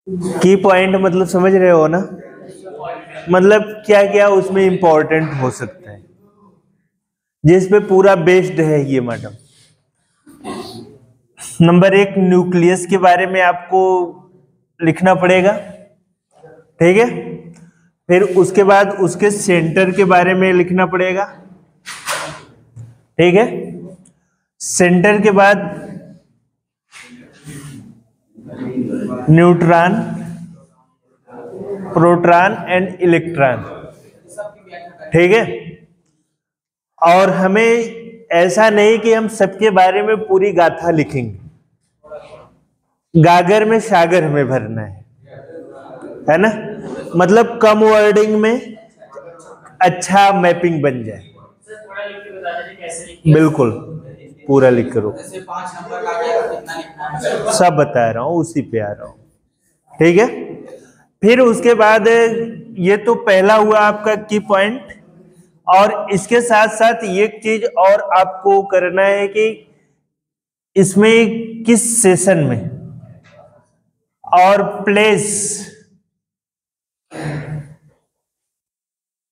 की पॉइंट मतलब समझ रहे हो ना, मतलब क्या क्या उसमें इंपॉर्टेंट हो सकता है, जिस पे पूरा बेस्ड है ये मैडम। नंबर एक, न्यूक्लियस के बारे में आपको लिखना पड़ेगा, ठीक है। फिर उसके बाद उसके सेंटर के बारे में लिखना पड़ेगा, ठीक है। सेंटर के बाद न्यूट्रॉन, प्रोटॉन एंड इलेक्ट्रॉन, ठीक है। और हमें ऐसा नहीं कि हम सबके बारे में पूरी गाथा लिखेंगे, गागर में सागर हमें भरना है ना, मतलब कम वर्डिंग में अच्छा मैपिंग बन जाए। बिल्कुल पूरा लिख करो, सब बता रहा हूं, उसी पे आ रहा हूं, ठीक है। फिर उसके बाद ये तो पहला हुआ आपका की पॉइंट, और इसके साथ साथ एक चीज और आपको करना है कि इसमें किस सेशन में और प्लेस,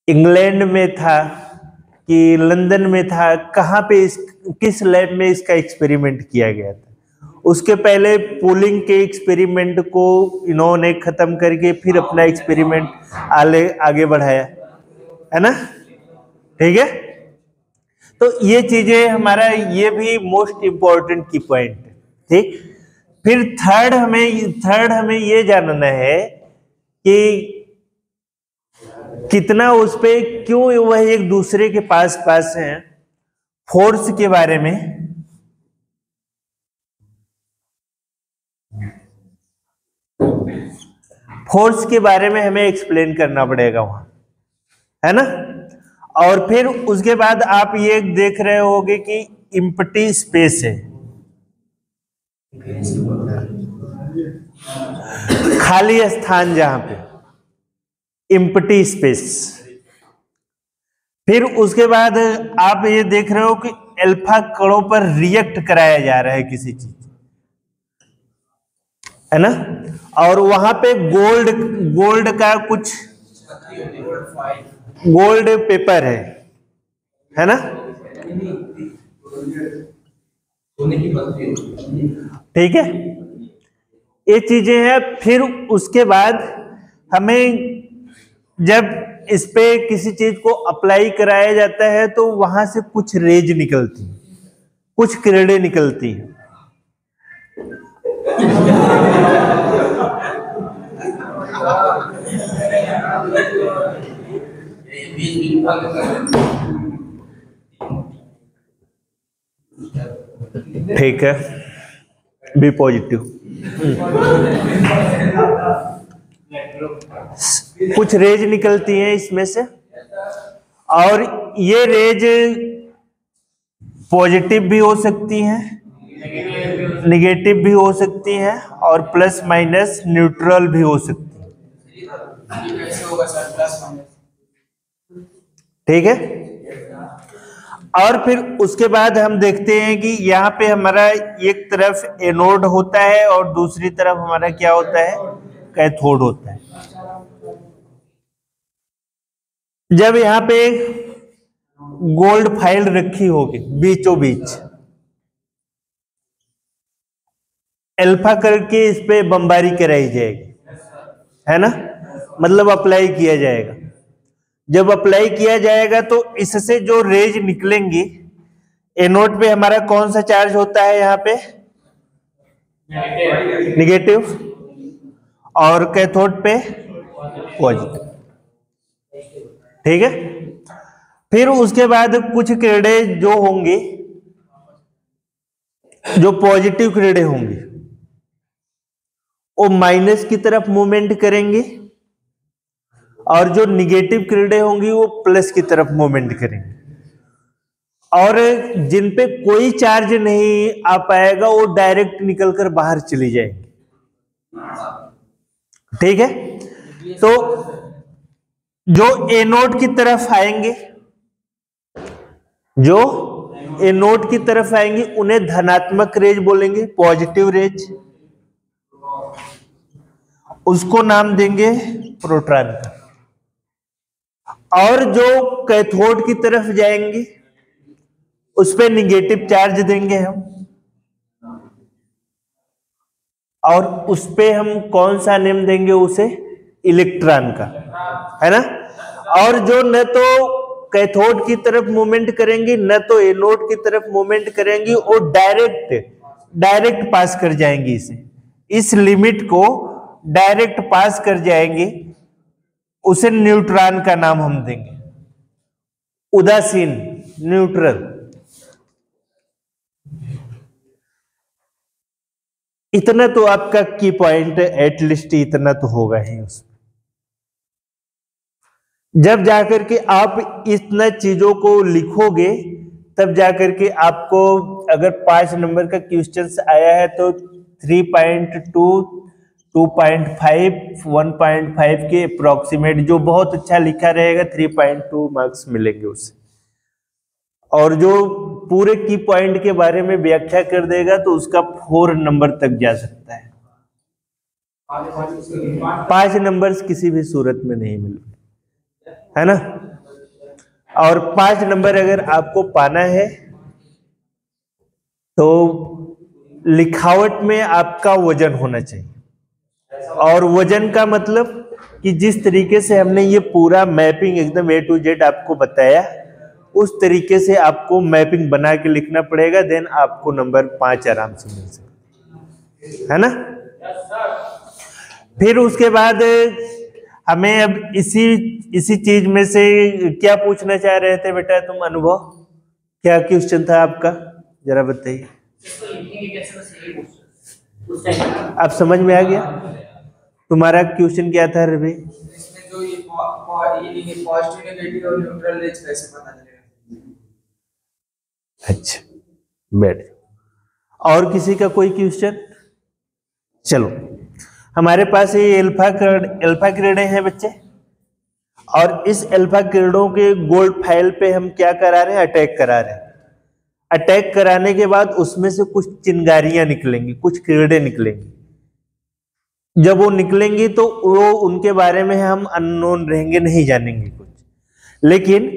इंग्लैंड में था कि लंदन में था, कहाँ पे किस लैब में इसका एक्सपेरिमेंट किया गया था। उसके पहले पूलिंग के एक्सपेरिमेंट को इन्होंने खत्म करके फिर अपना एक्सपेरिमेंट आगे बढ़ाया, है ना, ठीक है। तो ये चीजें हमारा, ये भी मोस्ट इंपॉर्टेंट की पॉइंट है, ठीक। फिर थर्ड हमें ये जानना है कि कितना उस पे, क्यों वह एक दूसरे के पास पास हैं। फोर्स के बारे में, फोर्स के बारे में हमें एक्सप्लेन करना पड़ेगा वहां, है ना। और फिर उसके बाद आप ये देख रहे होगे कि इम्पटी स्पेस है, खाली स्थान जहां पे, इम्पटी स्पेस। फिर उसके बाद आप ये देख रहे हो कि अल्फा कणों पर रिएक्ट कराया जा रहा है किसी चीज, है ना। और वहां पे गोल्ड का कुछ गोल्ड पेपर है ना, ठीक है। ये चीजें हैं। फिर उसके बाद हमें जब इस पे किसी चीज को अप्लाई कराया जाता है तो वहां से कुछ रेज निकलती, कुछ किरणें निकलती हैं, ठीक है, बी पॉजिटिव। कुछ रेज निकलती हैं इसमें से, और ये रेज पॉजिटिव भी हो सकती हैं, निगेटिव भी हो सकती हैं, और प्लस माइनस न्यूट्रल भी हो सकती हैं, ठीक है। और फिर उसके बाद हम देखते हैं कि यहाँ पे हमारा एक तरफ एनोड होता है और दूसरी तरफ हमारा क्या होता है, कैथोड होता है। जब यहाँ पे गोल्ड फाइल रखी होगी बीचों बीच, अल्फा करके इस पे बमबारी कराई जाएगी, है ना, मतलब अप्लाई किया जाएगा। जब अप्लाई किया जाएगा तो इससे जो रेज निकलेंगी, एनोड पे हमारा कौन सा चार्ज होता है, यहाँ पे निगेटिव, और कैथोड पे पॉजिटिव, ठीक है। फिर उसके बाद कुछ किरणें जो होंगी, जो पॉजिटिव किरणें होंगी, वो माइनस की तरफ मूवमेंट करेंगी, और जो निगेटिव किरणें होंगी वो प्लस की तरफ मूवमेंट करेंगी। और जिन पे कोई चार्ज नहीं आ पाएगा वो डायरेक्ट निकलकर बाहर चली जाएंगी, ठीक है। तो जो एनोड की तरफ आएंगे, जो एनोड की तरफ आएंगे उन्हें धनात्मक रेज बोलेंगे, पॉजिटिव रेज। उसको नाम देंगे प्रोटॉन का। और जो कैथोड की तरफ जाएंगे उस पे निगेटिव चार्ज देंगे हम, और उस पे हम कौन सा नेम देंगे उसे, इलेक्ट्रॉन का, है ना। और जो न तो कैथोड की तरफ मूवमेंट करेंगी न तो एनोड की तरफ मूवमेंट करेंगी, और डायरेक्ट पास कर जाएंगी इस लिमिट को डायरेक्ट पास कर जाएंगे, उसे न्यूट्रॉन का नाम हम देंगे, उदासीन, न्यूट्रल। इतना तो आपका की पॉइंट एटलीस्ट इतना तो होगा ही उसमें। जब जाकर के आप इतना चीजों को लिखोगे तब जाकर के आपको, अगर 5 नंबर का क्वेश्चन आया है तो 3.2, 2.5, 1.5 के अप्रोक्सीमेट, जो बहुत अच्छा लिखा रहेगा 3.2 मार्क्स मिलेंगे उसे। और जो पूरे की पॉइंट के बारे में व्याख्या कर देगा तो उसका 4 नंबर तक जा सकता है। 5 नंबर किसी भी सूरत में नहीं मिलेंगे, है ना। और 5 नंबर अगर आपको पाना है तो लिखावट में आपका वजन होना चाहिए। और वजन का मतलब कि जिस तरीके से हमने ये पूरा मैपिंग एकदम A to Z आपको बताया, उस तरीके से आपको मैपिंग बना के लिखना पड़ेगा, देन आपको नंबर 5 आराम से मिल सकता है ना। फिर उसके बाद हमें अब इसी चीज में से क्या पूछना चाह रहे थे बेटा तुम, अनुभव क्या क्वेश्चन था आपका, जरा बताइए। आप समझ में आ गया? तुम्हारा क्वेश्चन क्या था रवि? इसमें जो ये पॉजिटिव नेगेटिव और न्यूट्रल रेंज कैसे पता चलेगा? अच्छा, बैठ। और किसी का कोई क्वेश्चन? चलो, हमारे पास ये अल्फा किरणें हैं बच्चे, और इस अल्फा किरणों के गोल्ड फाइल पे हम क्या करा रहे हैं, अटैक करा रहे हैं। अटैक कराने के बाद उसमें से कुछ चिंगारियां निकलेंगी, कुछ किरणें निकलेंगी। जब वो निकलेंगी तो वो उनके बारे में हम अननोन रहेंगे, नहीं जानेंगे कुछ। लेकिन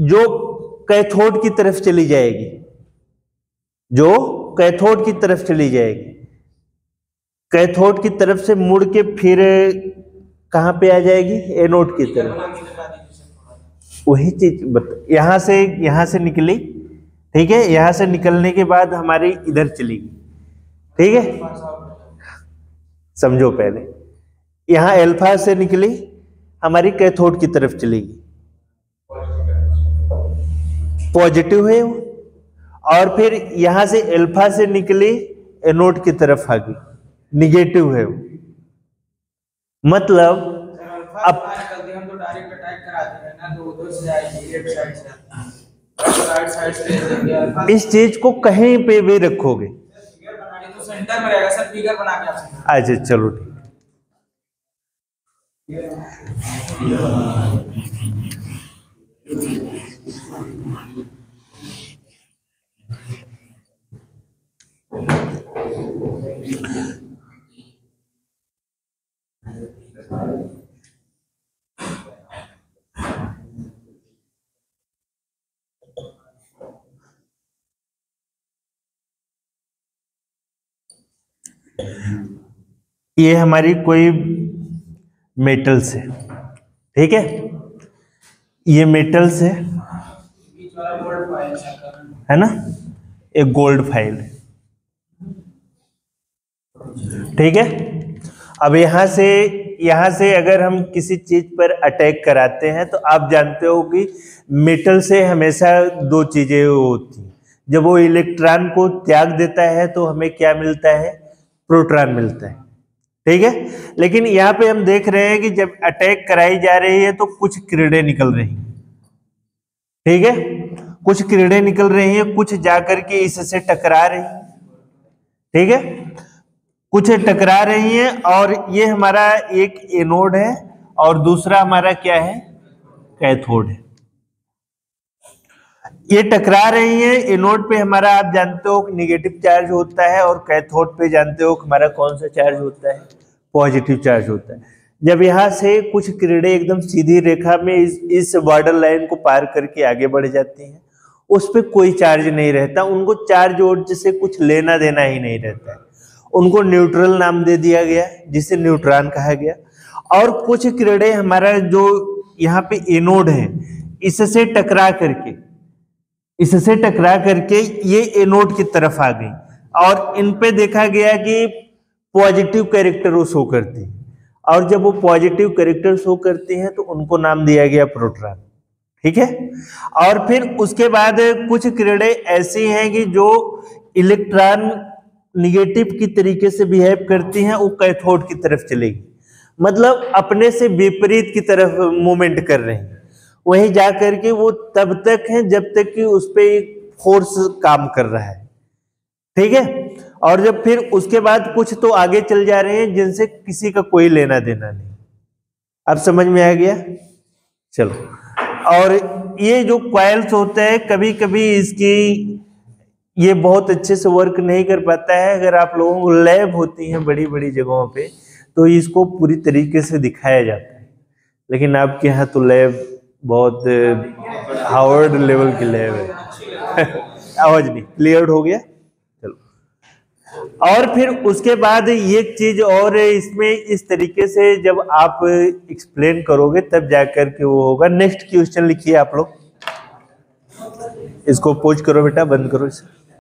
जो कैथोड की तरफ चली जाएगी, जो कैथोड की तरफ चली जाएगी, कैथोड की तरफ से मुड़ के फिर कहां पे आ जाएगी, एनोड की तरफ। वही चीज यहां से निकली, ठीक है। यहां से निकलने के बाद हमारी इधर चलेगी, ठीक है। समझो, पहले यहां अल्फा से निकली, हमारी कैथोड की तरफ चलेगी, पॉजिटिव है वो। और फिर यहां से अल्फा से निकली, एनोड की तरफ आ गई, निगेटिव है वो। मतलब अब हम तो डायरेक्ट अटैक कराते हैं ना, तो उधर से आएगी, लेफ्ट साइड से, राइट साइड से देंगे। इस चीज को कहीं पे भी रखोगे, तो सेंटर में रहेगा सर, फिगर बना के आप। अच्छा चलो ठीक। ये हमारी कोई मेटल्स है, ठीक है। ये मेटल्स है ना, एक गोल्ड फाइल है, ठीक है। अब यहां से अगर हम किसी चीज पर अटैक कराते हैं तो आप जानते हो कि मेटल से हमेशा 2 चीजें होती हैं। जब वो इलेक्ट्रॉन को त्याग देता है तो हमें क्या मिलता है, प्रोटॉन मिलता है, ठीक है। लेकिन यहाँ पे हम देख रहे हैं कि जब अटैक कराई जा रही है तो कुछ किरणें निकल रही हैं, ठीक है। कुछ किरणें निकल रही हैं, कुछ जाकर के इससे टकरा रही हैं, ठीक है। कुछ टकरा रही हैं, और ये हमारा एक एनोड है और दूसरा हमारा क्या है, कैथोड है। ये टकरा रही हैं। एनोड पे हमारा आप जानते हो निगेटिव चार्ज होता है, और कैथोड पे जानते हो हमारा कौन सा चार्ज होता है, पॉजिटिव चार्ज होता है। जब यहाँ से कुछ किरणें एकदम सीधी रेखा में इस बॉर्डर लाइन को पार करके आगे बढ़ जाती हैं, उस पर कोई चार्ज नहीं रहता, उनको चार्ज ऊर्जा से कुछ लेना देना ही नहीं रहता है, उनको न्यूट्रल नाम दे दिया गया जिसे न्यूट्रॉन कहा गया। और कुछ किरणें हमारा जो यहाँ पे एनोड है इससे टकरा करके ये एनोड की तरफ आ गई और इन पे देखा गया कि पॉजिटिव कैरेक्टर वो शो करती है, और जब वो पॉजिटिव कैरेक्टर शो करती हैं तो उनको नाम दिया गया प्रोटॉन। ठीक है। और फिर उसके बाद कुछ किरणें ऐसी हैं कि जो इलेक्ट्रॉन निगेटिव की तरीके से बिहेव करती हैं, वो कैथोड की तरफ चलेगी, मतलब अपने से विपरीत की तरफ मूवमेंट कर रही हैं। वहीं जा करके वो तब तक है जब तक कि उस पर एक फोर्स काम कर रहा है। ठीक है। और जब फिर उसके बाद कुछ तो आगे चल जा रहे हैं जिनसे किसी का कोई लेना देना नहीं। अब समझ में आ गया? चलो। और ये जो कॉइल्स होता है कभी कभी इसकी ये बहुत अच्छे से वर्क नहीं कर पाता है। अगर आप लोगों को लैब होती हैं बड़ी बड़ी जगहों पे तो इसको पूरी तरीके से दिखाया जाता है, लेकिन आपके यहाँ तो लैब बहुत हार्वर्ड लेवल की लैब है। आवाज नहीं क्लियर हो गया? चलो। और फिर उसके बाद ये चीज और इसमें इस तरीके से जब आप एक्सप्लेन करोगे तब जाकर के वो होगा। नेक्स्ट क्वेश्चन लिखिए आप लोग। इसको पोज करो बेटा, बंद करो इसे।